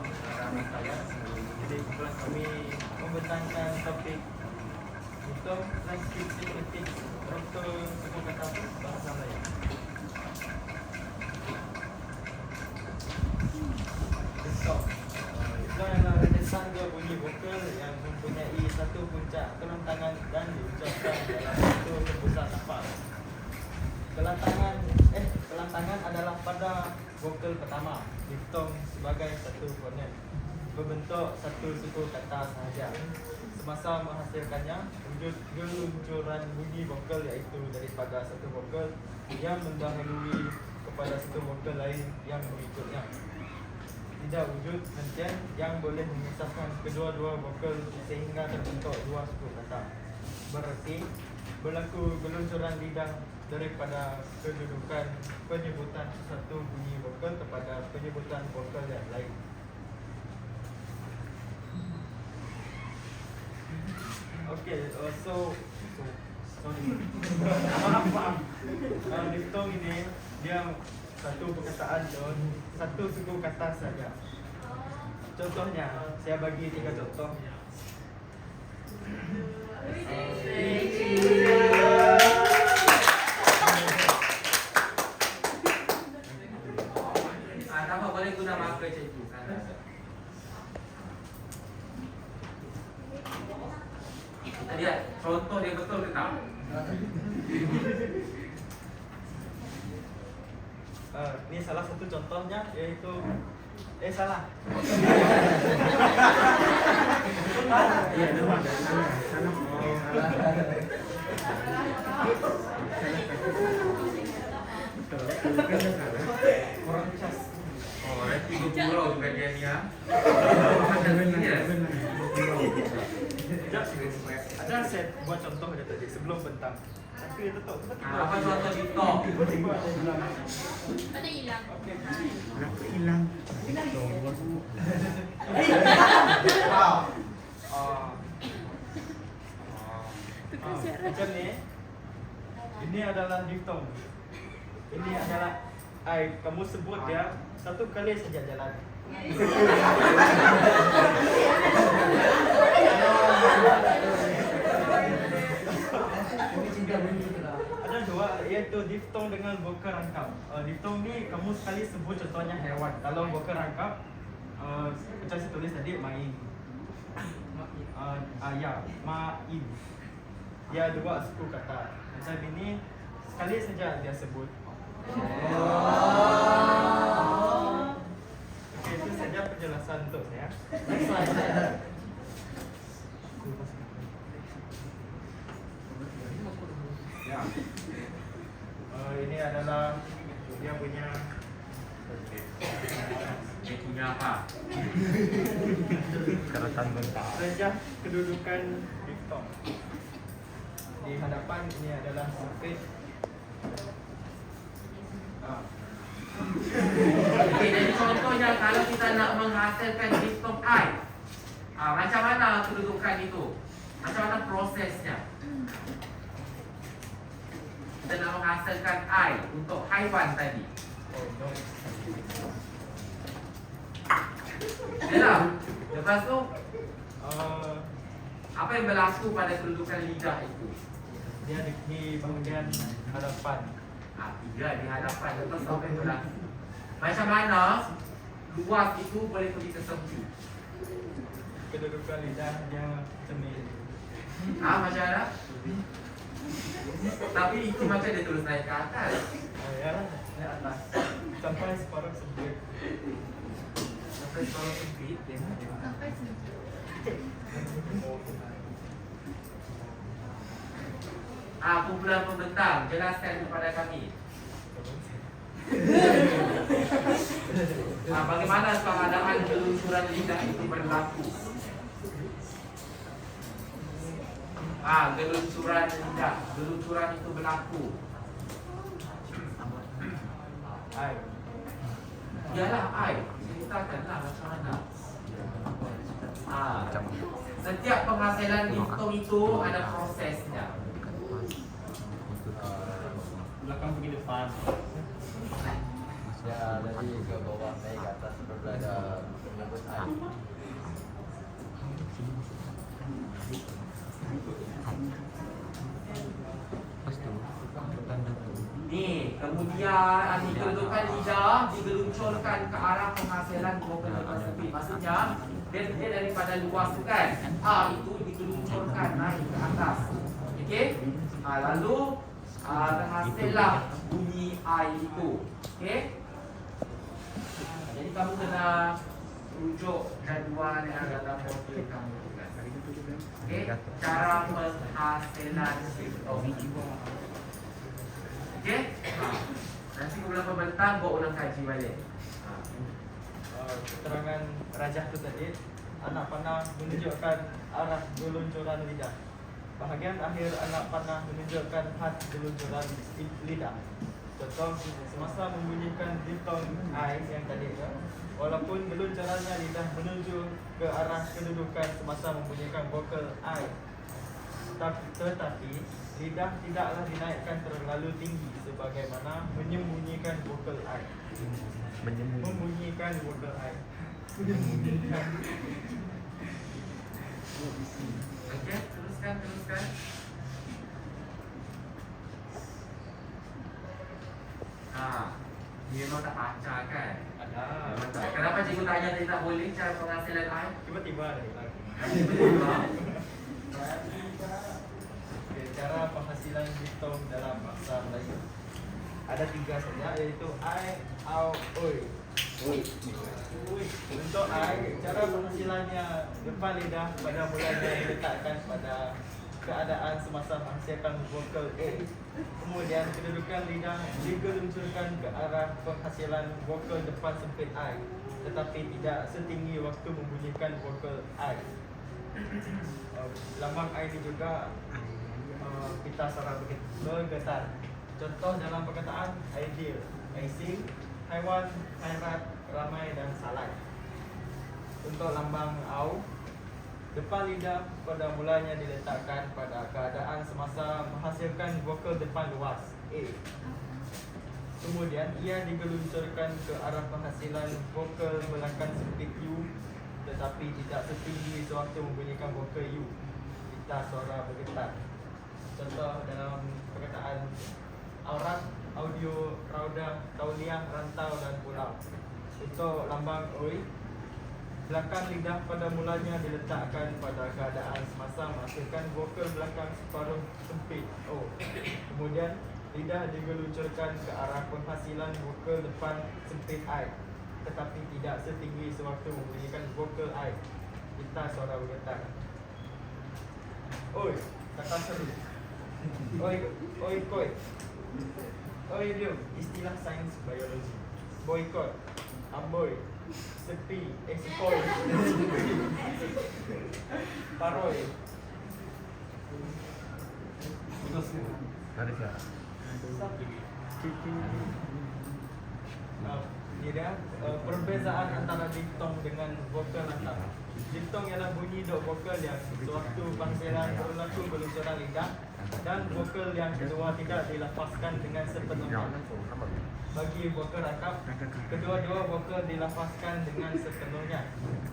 dengan ramai saya. Jadi kebetulan kami membentangkan topik untuk transkripsi kritik struktur suku kata bahasa Melayu. Bentuk itu adalah rentetan dua bunyi vokal yang mempunyai satu puncak kelantangan dan diucapkan dalam satu hembusan nafas. Kelantangan adalah pada vokal pertama, diftong sebagai satu fonem, berbentuk satu suku kata sahaja. Semasa menghasilkannya, wujud geluncuran bunyi vokal iaitu daripada satu vokal yang mendahului kepada satu vokal lain yang mengikutnya. Tidak wujud hentian yang boleh memisahkan kedua-dua vokal sehingga terbentuk dua suku kata. Berarti berlaku geluncuran lidah daripada kedudukan penyebutan satu bunyi vokal kepada penyebutan vokal yang lain. Okay, maaf. Diftong ini dia satu perkataan dan satu suku kata saja. Contohnya, saya bagi 3 contoh. Apa boleh guna marker cikgu kan? Lihat, contoh dia betul ke tak? Ini salah satu contohnya yaitu salah. Iya, salah. Orang cas. Oh, nanti 20 bagian ya. Ada saya buat contoh dia tadi sebelum bentang. Tapi dia tetap Apa contoh diftong? tiba-tiba ada hilang. Ada hilang. Okey. Kenapa hilang? Wow. Macam ni. Ini adalah diftong. Ini adalah kamu sebut dia satu kali saja jalan. Ada dua, iaitu diftong dengan vokal rangkap. Diftong ni kamu sekali sebut contohnya hewan. Kalau vokal rangkap, macam saya tulis tadi main. Ya, main. Dia dua suku kata. Macam ini sekali saja dia sebut. Okey, itu saja penjelasan untuk saya. Next slide. Ya. Ini adalah dia punya Dia punya apa? Keratan bentar. saja kedudukan diftong. Di hadapan ini adalah sempit. Okey, jadi contohnya kalau kita nak menghasilkan diftong I, macam mana kedudukan itu? Macam mana prosesnya? Kita nak menghasilkan I untuk haiwan tadi. Oh no. Yalah. Lepas tu, Uh, apa yang berlaku pada kedudukan lidah itu? dia di bahagian hadapan. Tiga di hadapan. Lepas tu apa yang berlaku? Macam mana luas itu boleh pergi ke sempit? Kedudukan lidah dia cemil. Macam mana? Tapi itu macam dia terus naik ke atas. Ya lah, naik atas sampai separuh sempit. Sampai separuh sempit dia. Sampai sini. Kumpulan pembentang, jelaskan kepada kami. Bagaimana keadaan geluncuran lidah itu berlaku? Geluncuran lidah, geluncuran itu berlaku. Ialah I. Ceritakanlah macam mana. Setiap penghasilan diftong itu ada prosesnya. Belakang pergi depan. Ya, dari ke bawah naik ke atas apabila ada menyebut I. Nih, kemudian kedudukan lidah digeluncurkan ke arah penghasilan vokal depan sempit. Maksudnya, dia daripada luas tu kan, A itu digeluncurkan naik ke atas. Okey? Lalu terhasillah bunyi I itu. Okey? Jadi kamu kena rujuk jadual yang dalam modul kamu. Okey? Cara penghasilan diftong. Okey? Nanti bulan pembentang bawa ulang kaji balik. Keterangan rajah tu tadi, anak panah menunjukkan arah geluncuran lidah. Bahagian akhir anak panah menunjukkan had geluncuran lidah. Contoh, semasa membunyikan diftong I yang tadi tu, walaupun geluncurannya lidah menuju ke arah kedudukan semasa membunyikan vokal I, tetapi lidah tidaklah dinaikkan terlalu tinggi sebagaimana menyembunyikan vokal I. Membunyikan vokal I. Okey, teruskan. Dia memang tak baca kan? Ada. Memang tak. Kenapa cikgu tanya tadi tak boleh cara penghasilan I? Tiba-tiba ada lagi. Tiba-tiba. Okay, cara penghasilan diftong dalam bahasa Melayu ada 3 saja, iaitu I, au, oi. Untuk I, cara penghasilannya depan lidah pada mulanya diletakkan pada keadaan semasa menghasilkan vokal A. Kemudian kedudukan lidah digeluncurkan ke arah penghasilan vokal depan sempit I, tetapi tidak setinggi waktu membunyikan vokal I. Lambang I ini juga pita suara bergetar. Contoh dalam perkataan ideal, icing, haiwan, khairat, ramai dan salai. Untuk lambang au, depan lidah pada mulanya diletakkan pada keadaan semasa menghasilkan vokal depan luas A. Kemudian ia digeluncurkan ke arah penghasilan vokal belakang sempit U, tetapi tidak setinggi sewaktu membunyikan vokal U, pita suara bergetar. Contoh dalam perkataan aurat, audio, raudah, tauliah, rantau dan pulau. Untuk lambang oi, belakang lidah pada mulanya diletakkan pada keadaan semasa menghasilkan vokal belakang separuh sempit O. Kemudian lidah digeluncurkan ke arah penghasilan vokal depan sempit I, tetapi tidak setinggi sewaktu membunyikan vokal I, pita suara bergetar. Oi, kata seru. Oi koi. Oi lium, istilah sains biologi. Boykot, amboy, sepi, ekspor, paroi. Ini dia perbezaan antara diftong dengan vokal rangkap. Diftong ialah bunyi dot vokal yang sewaktu pangsilan berlaku geluncuran lidah, dan vokal yang kedua tidak dilafazkan dengan sepenuhnya. Bagi vokal rangkap, kedua-dua vokal dilafazkan dengan sepenuhnya.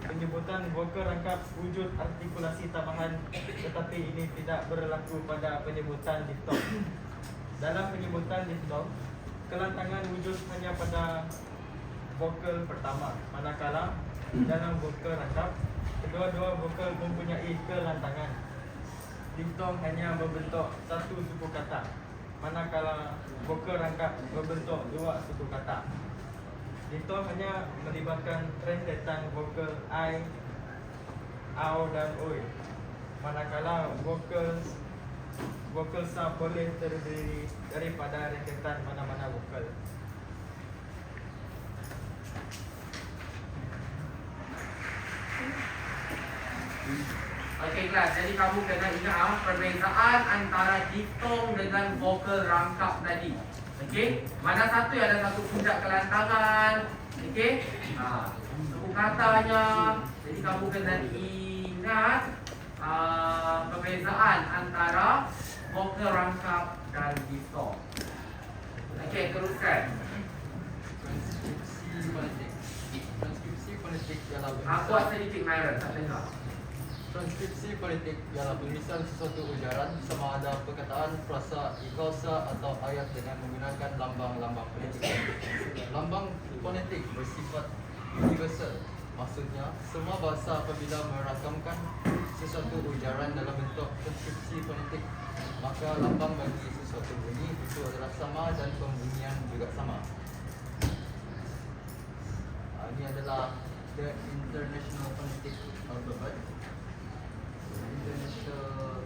Penyebutan vokal rangkap wujud artikulasi tambahan, tetapi ini tidak berlaku pada penyebutan diftong. Dalam penyebutan diftong, kelantangan wujud hanya pada vokal pertama, manakala dalam vokal rangkap, kedua-dua vokal mempunyai kelantangan. Diftong hanya membentuk satu suku kata, manakala vokal rangkap membentuk dua suku kata. Diftong hanya melibatkan rentetan vokal I, au dan oi, manakala vokal sa boleh terdiri daripada rentetan mana-mana vokal. Okey kelas, jadi kamu kena ingat perbezaan antara diftong dengan vokal rangkap tadi. Okey, mana satu yang ada satu puncak kelantangan. Okey, suku katanya. Jadi kamu kena ingat perbezaan antara vokal rangkap dan diftong. Okey, teruskan. Kuat sedikit Myron, tak dengar. Transkripsi fonetik ialah penulisan sesuatu ujaran sama ada perkataan, frasa, ikausa atau ayat dengan menggunakan lambang-lambang fonetik. Lambang fonetik bersifat universal. Maksudnya, semua bahasa apabila merakamkan sesuatu ujaran dalam bentuk transkripsi fonetik, maka lambang bagi sesuatu bunyi itu adalah sama dan pembunyian juga sama. Ini adalah The International Phonetic Alphabet. International,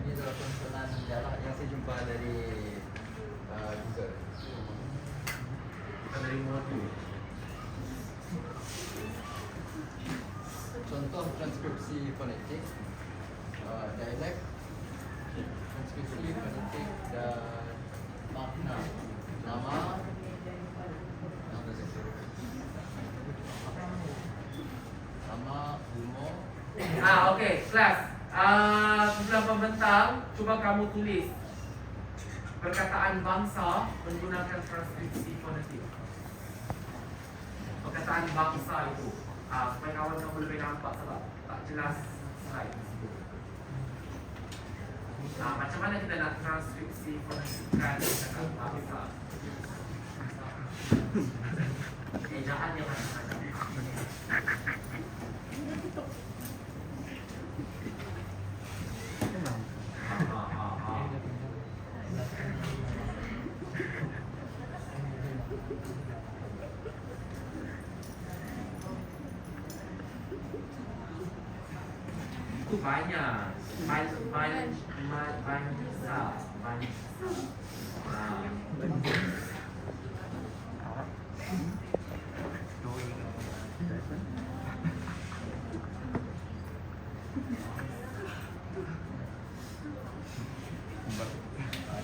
ini adalah konsonan yang saya jumpa dari Google. Kita dari Modu. Contoh transkripsi fonetik, dialek, transkripsi fonetik dan makna, nama, umur. Okey, kelas. Sebelum pembentang, cuba kamu tulis perkataan bangsa menggunakan transkripsi fonetik. Perkataan bangsa itu, supaya kawan kamu lebih nampak sebab tak jelas slide. Macam mana kita nak transkripsi fonetikkan perkataan bangsa? Ejaan yang macam-macam. Itu banyak.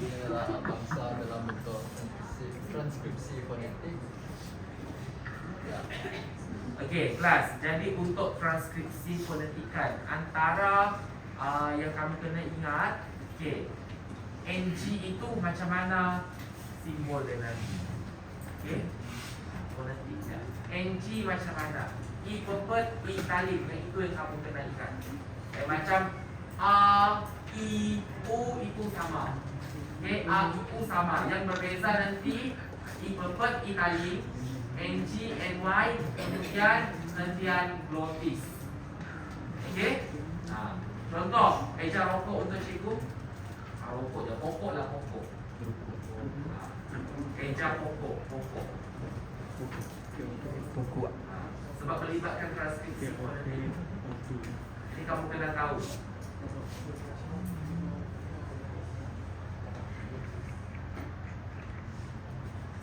Ini adalah bangsa dalam bentuk transkripsi fonetik. Ya. Okey, kelas. Jadi untuk transkripsi fonetikan antara yang kamu kena ingat, okey. NG itu macam mana simbol dia nanti. Okey. Fonetiknya. NG macam mana? I pepet, I italic. Itu yang kamu kena ingat. Macam A, I, U itu sama. Okay, A, I, U sama. Yang berbeza nanti I pepet, italic, NG, NY, kemudian nantian glotis. Okey? Contoh, eja rokok untuk cikgu. Rokok je, pokok lah pokok. Eja pokok, pokok. Pokok. Sebab melibatkan transkripsi fonetik. Ini kamu kena tahu.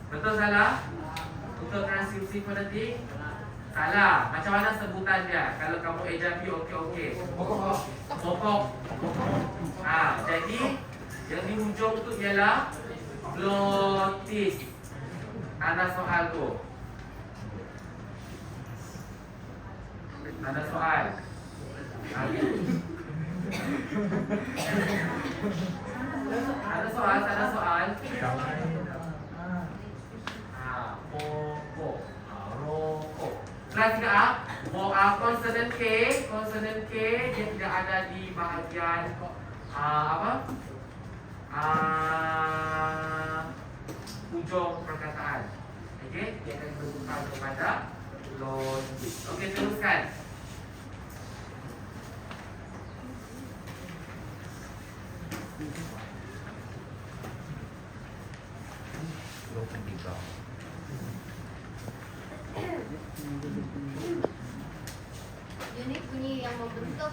Betul salah? Untuk transkripsi fonetik? Salah. Macam mana sebutan dia? Kalau kamu eja P, okey. Pokok. Jadi yang di hujung tu ialah glotis. Ada soal tu. Ada soal. Ada soal. Pokok. Rokok. Kelas 3A. Konsonan K dia tidak ada di bahagian ujung perkataan. Okey, dia akan berhubungan kepada logik. Okey, teruskan. Unit bunyi yang membentuk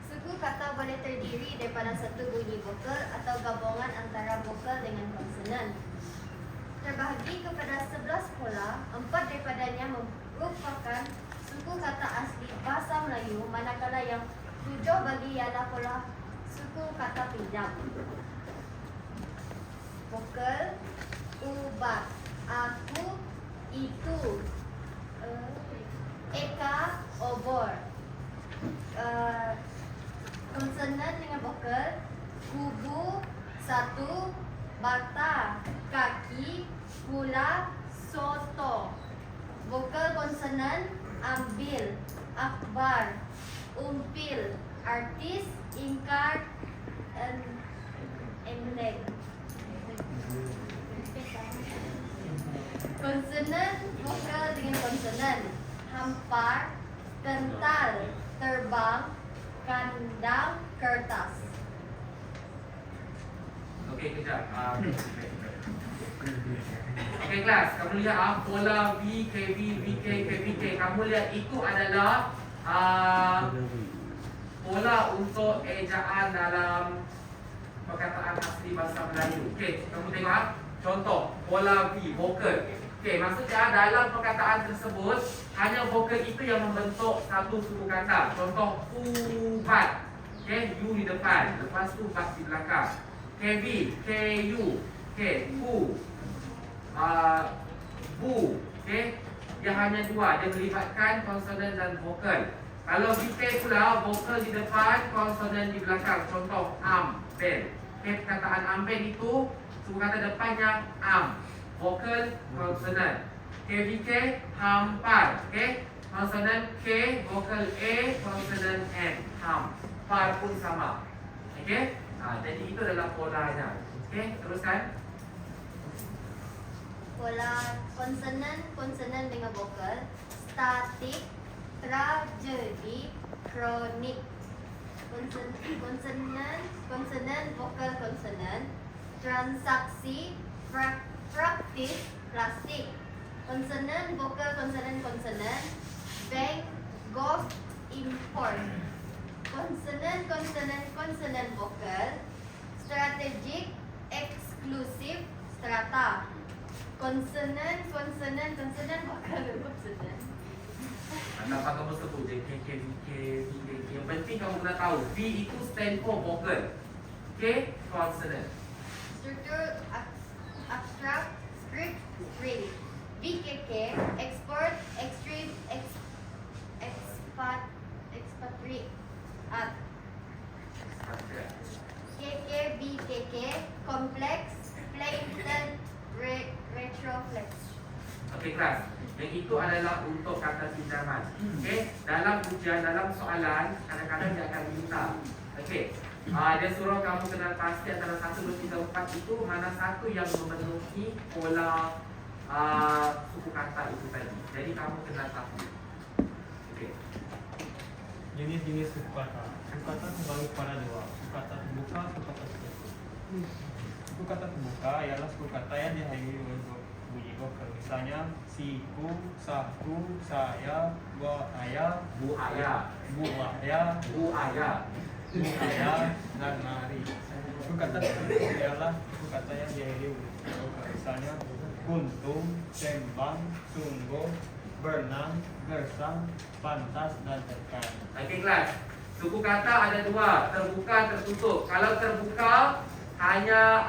suku kata boleh terdiri daripada satu bunyi vokal atau gabungan antara vokal dengan konsonan. Terbahagi kepada 11 pola, 4 daripadanya merupakan suku kata asli bahasa Melayu, manakala yang 7 bagi ialah pola suku kata pinjam. Vokal, ubat, aku, itu, eka, obor. Konsonan dengan vokal, kubu, satu, bata, kaki, pula, soto. Vokal konsonan ambil, akbar, umpil, artis, ingkar, emleg. Konsonan vokal dengan konsonan. Hampar, kental, terbang, kandang, kertas. Okey, kejap. Okey kelas, kamu lihat pola V, KB, VK, KVK. Kamu lihat itu adalah pola untuk ejaan dalam perkataan asli bahasa Melayu. Okey, kamu tengok contoh pola V, vokal. Okey, maksudnya dalam perkataan tersebut hanya vokal itu yang membentuk satu suku kata. Contoh ubat. Okey, U di depan, lepas tu bat di belakang. KB, KU, ku, bu. Okey, dia hanya dua, dia melibatkan konsonan dan vokal. Kalau VK pula, vokal di depan, konsonan di belakang. Contoh amben. Okey, perkataan amben itu suku kata depannya am, vokal konsonan. KVK hampar. Okey, konsonan K, vokal A, konsonan N, hampar pun sama. Okey, jadi itu adalah polanya. Okey, teruskan. Pola konsonan dengan vokal. Statik, tragedi, kronik. Konsonan vokal konsonan. Transaksi, praktis, plastik. Konsonan vokal konsonan. Bank, golf, import. Konsonan vokal. Strategik, eksklusif, strata. Konsonan vokal konsonan. Tanpa kamu sebut je K, K, V, K, V, K, K. Yang penting kamu kena tahu V itu stand for vocal, K consonant. Struktur abstrak, script, read. VKK, export, extreme, expatriate. KK, BKK, complex, plainton, retroflex. Okey kelas. Yang itu adalah untuk kata pinjaman. Okey, dalam ujian, dalam soalan kadang-kadang dia akan minta. Okey. Dia suruh kamu kena pasti antara 1, 2, 3, 4 itu mana satu yang memenuhi pola suku kata itu tadi. Jadi kamu kena tahu. Okey. Jenis-jenis suku kata. Suku kata terbagi pada dua. Suku kata terbuka, suku kata tertutup. Suku kata terbuka ialah suku kata yang diakhiri oleh bunyi vokal. Misalnya siku, saku, saya, gua ayah, Bu ayah, bu ayah, bu ayah. bu ayah, dan mari. Suku kata tertutup ialah suku kata yang diakhiri oleh bunyi vokal. Misalnya kuntum, sembang, sungguh, berenang, gersang, pantas, dan tekan. Okey kelas. Suku kata ada dua, terbuka, tertutup. Kalau terbuka hanya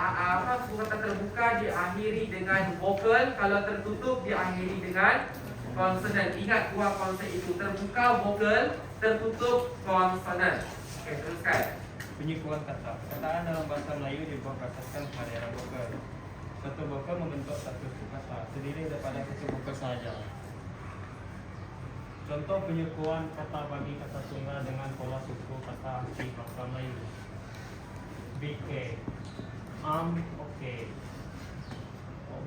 suku kata terbuka diakhiri dengan vokal, kalau tertutup diakhiri dengan konsonan. Ingat dua konsep itu, terbuka vokal, tertutup konsonan. Okey, teruskan. Penyikuan kata. Perkataan dalam bahasa Melayu diberkaskan pada era vokal. Satu vokal membentuk satu suku kata terdiri daripada satu vokal sahaja. Contoh penyekuan kata bagi kata tunggal dengan pola suku kata asli bahasa Melayu. BK, okay.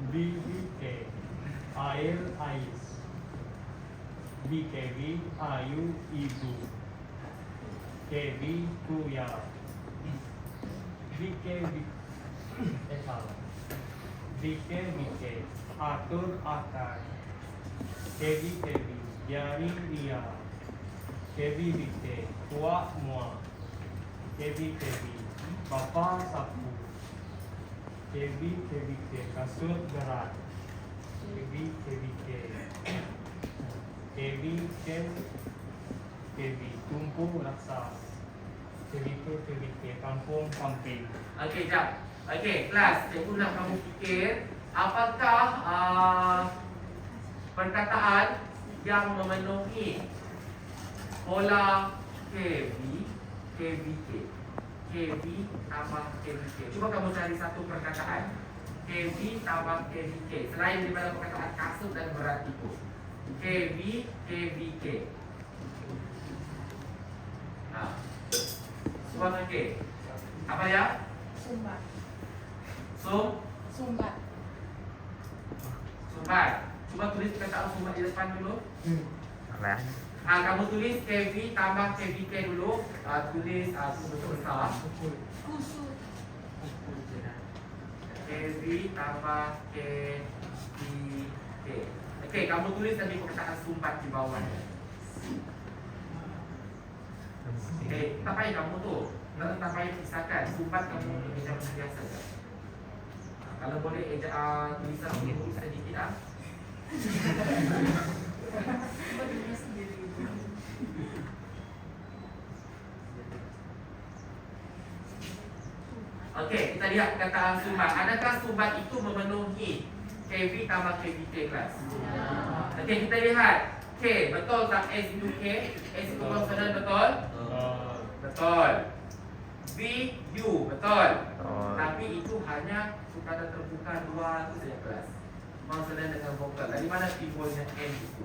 BBK, air, ais. BKB, ayu, ibu. KB, kuya. BKB, salah. BK, atur, akar. KB, jari, ria. KB, kuat, muak. KB, bapa, sapu. KB, kasut, berat. KB, tumpu, raksas. KB, kampung, kamping. Okey, jap. Okey, kelas. Cikgu nak kamu fikir apakah perkataan yang memenuhi pola KB, KVK, KB tambah KVK. Cuba kamu cari satu perkataan. KV tambah KVK. Selain daripada perkataan kasut dan berat itu. KV, KVK. Nah, suara K. Apa ya? Sumbat. Sumbat. Cuba tulis perkataan sumbat di depan dulu. Lah. Kamu tulis KV tambah KVK dulu. Tulis betul besar. Kusut. KV tambah KVK. Okey, kamu tulis tadi perkataan sumbat di bawah. Okey, tak payah kamu tu. Tak payah pisahkan. Sumbat kamu ejaan biasa saja. Kalau boleh ejaan tulisan mungkin sedikit ah. Berdiri sendiri. Okey, kita lihat perkataan sumbat. Adakah sumbat itu memenuhi KV tambah KVK kelas? Okey, kita lihat. K, betul tak S itu K? S itu konsonan betul? Betul. V, U, betul. Tapi itu hanya sukatan terbuka dua itu saja kelas. Konsonan dengan vokal. Dari mana timbulnya N itu?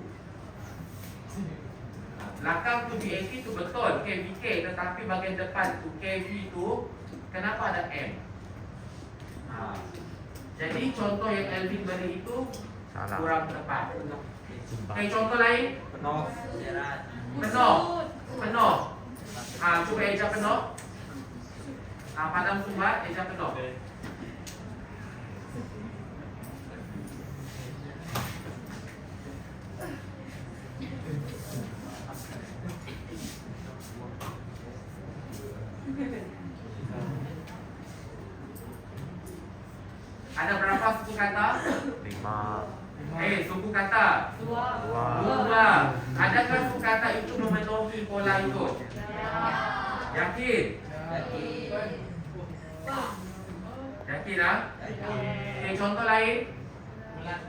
Belakang tu VAT itu betul KVK, tetapi bahagian depan tu KV itu kenapa ada M? Jadi contoh yang Elvin beri itu Salah. kurang tepat. Okey, contoh lain. Penuh. Penuh. Cuba eja penuh. Padam sumbat eja penuh. Ada berapa suku kata? 5. Suku kata. Dua. Dua. Adakah suku kata itu memenuhi pola itu? Yakin? Yakin lah? Okey, contoh lain. Bulat.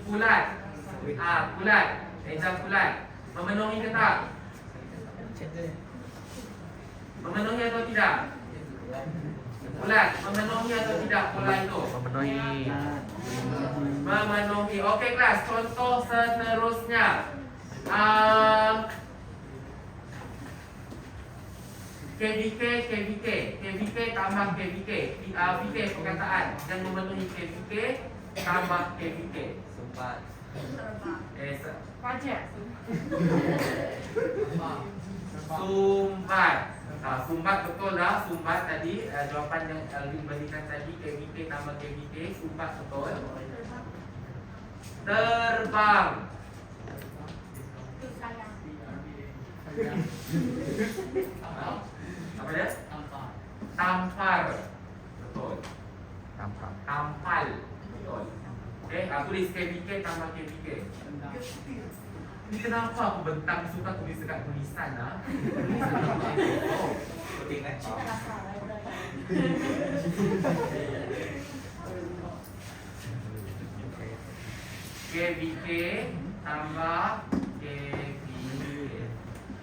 Bulat. Eja bulat. Memenuhi ke tak? Memenuhi atau tidak? Bulat. Memenuhi atau tidak pola itu? Memenuhi. Memenuhi. Okey kelas, contoh seterusnya. KVK, KVK, KVK tambah KVK. VK perkataan yang memenuhi KVK tambah KVK. Sumbat. Pajak. Sumbat. Sumbat betul lah. Sumbat tadi jawapan yang Alvin berikan tadi KVK tambah KVK. Sumbat betul. Terbang. Apa dia? Tampar. Betul. Tampal. Betul. Okey, tulis KVK tambah KVK. Ini kenapa aku bentang suka tulis dekat tulisan ah? KVK tambah KVK.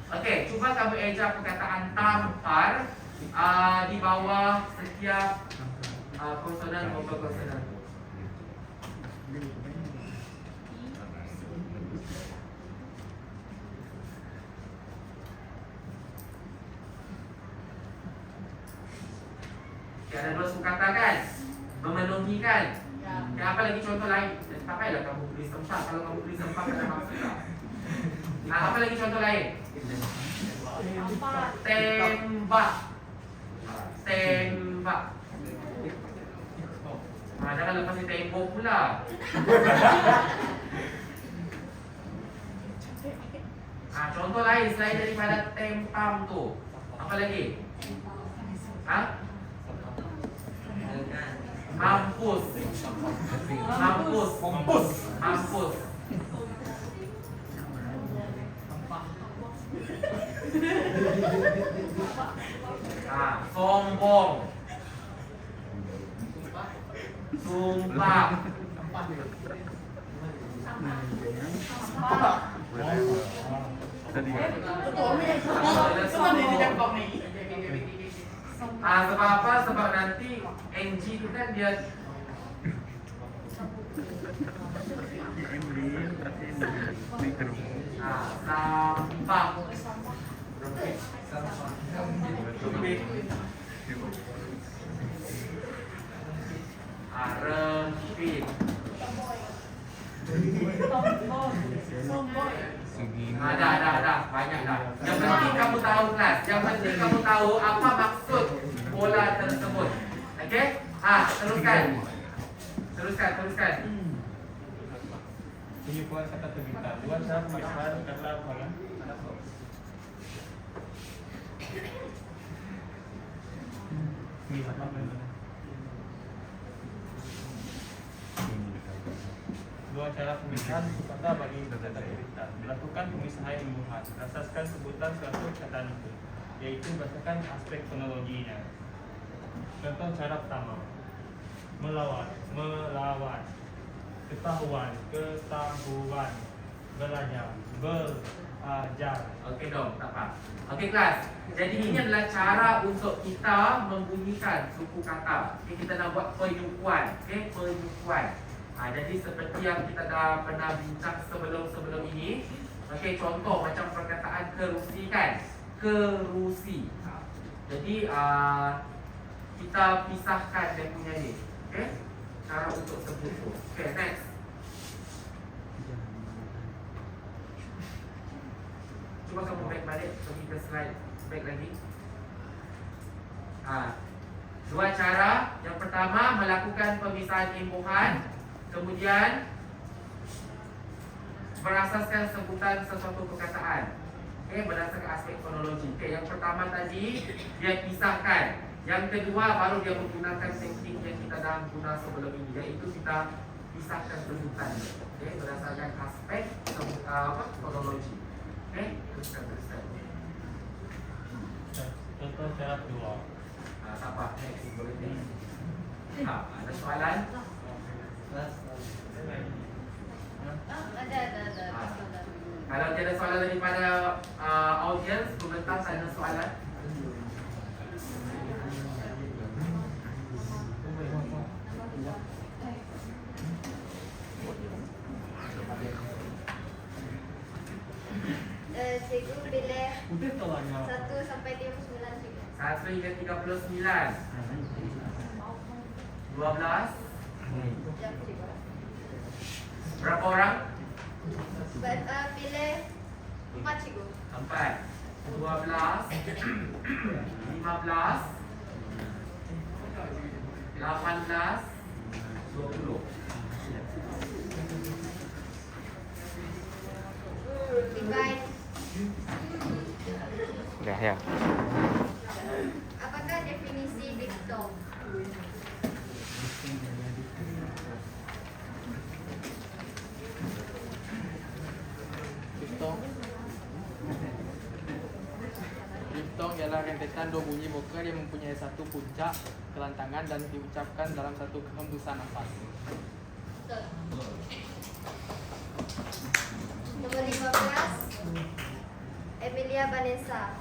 Okey, cuba kamu eja perkataan tampar di bawah setiap konsonan maupun konsonan. Ada dua sukata kan? Memenuhi kan? Ya, apa lagi contoh lain? Tak payahlah kamu tulis tempat. Kalau kamu tulis tempat ada maksud tak? Apa lagi contoh lain? Tembak. Tembak. Jangan lepas ni tembok pula. Contoh lain selain daripada tempam tu. Apa lagi? Mampus. Mampus. Mampus. Mampus. Sombong. Sumpah. Sebab apa? Sebab nanti NG tu kan dia sampah. Rempit. Rempit. Dah. Banyak dah. Yang penting kamu tahu kelas. Yang penting kamu tahu apa maksud pola tersebut. Okey? Teruskan. Teruskan. Penyukuan kata terbitan. Dua syarat pemasaran kata mana? Ini apa mana? Dua cara pemisahan kata bagi kata terbitan. Melakukan pemisahan imbuhan berdasarkan sebutan suatu kata itu, yaitu berdasarkan aspek fonologinya. Contoh cara pertama, melawan, ketahuan, belajar, Okey dong, tak apa. Okey kelas. Jadi ini adalah cara untuk kita membunyikan suku kata. Okey, kita nak buat penyukuan. Okey, penyukuan. Jadi seperti yang kita dah pernah bincang sebelum ini. Okey, contoh macam perkataan kerusi kan. Kerusi. Jadi kita pisahkan dia punya ni. Okey? Cara untuk sebut tu. Okey, next. Cuba kamu back balik, pergi ke slide back lagi. Dua cara. Yang pertama melakukan pemisahan imbuhan, kemudian berasaskan sebutan sesuatu perkataan. Okey, berdasarkan aspek fonologi. Okey, yang pertama tadi dia pisahkan. Yang kedua baru dia menggunakan teknik yang kita dah guna sebelum ini, iaitu kita pisahkan sebutan. Okey, berdasarkan aspek fonologi. Okey, teruskan. Contoh cara kedua. Tak apa, next boleh ni. Ada soalan? Ada. Kalau tiada soalan daripada audience, komentar ada soalan. Cikgu pilih Udah tolaknya. 1 sampai 59 cikgu. 1 hingga 39. 12. Jam cikgu. Berapa orang? Pilih 4 cikgu. 4. 12. 15. 18. 20. Divide. Ya. Apakah definisi diptong? Diftong ialah rentetan dua bunyi vokal yang mempunyai satu puncak, kelantangan dan diucapkan dalam satu hembusan nafas. Betul. Nomor 15. Emilia Vanessa.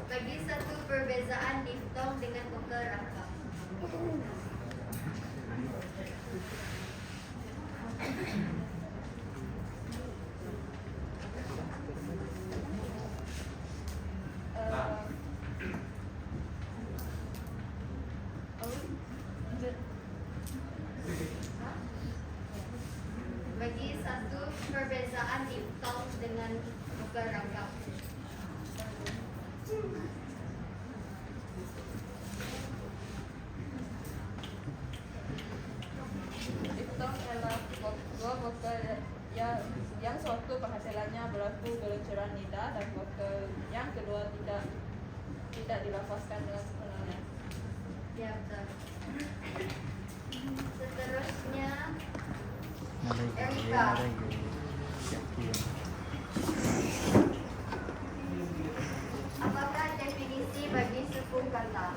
Bagi satu perbezaan diftong dengan vokal rangkap. Bagi satu perbezaan diftong dengan vokal rangkap. Diftong adalah dua vokal yang suatu penghasilannya berlaku geluncuran lidah dan vokal yang kedua tidak dilafazkan dengan sebenarnya. Ya, betul. Seterusnya Erika. Apakah definisi bagi suku kata?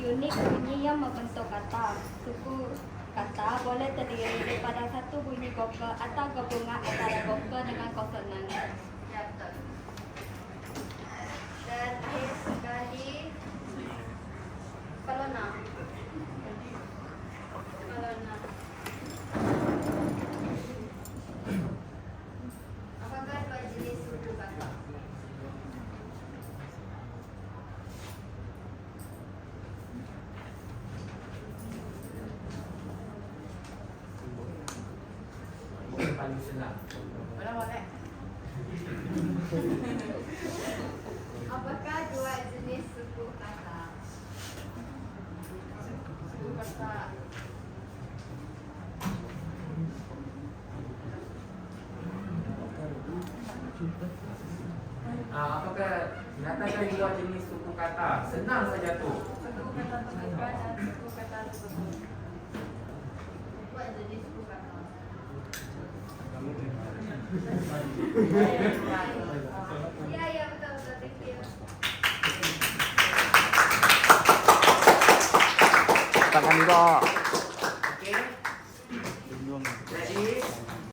unit bunyi yang membentuk kata. Suku kata boleh terdiri daripada satu bunyi vokal atau gabungan antara vokal dengan konsonan. Ya, betul. Dan akhir sekali kolona. Kolona. Apakah dua jenis suku kata? Paling senang. Boleh. Apakah dua jenis suku kata? Suku kata. Apakah nyatakan dua jenis suku kata? Senang saja tu. Suku kata pembuka dan suku kata tutup. Dua jenis suku kata. Ya, betul. Thank you. Tangan juga.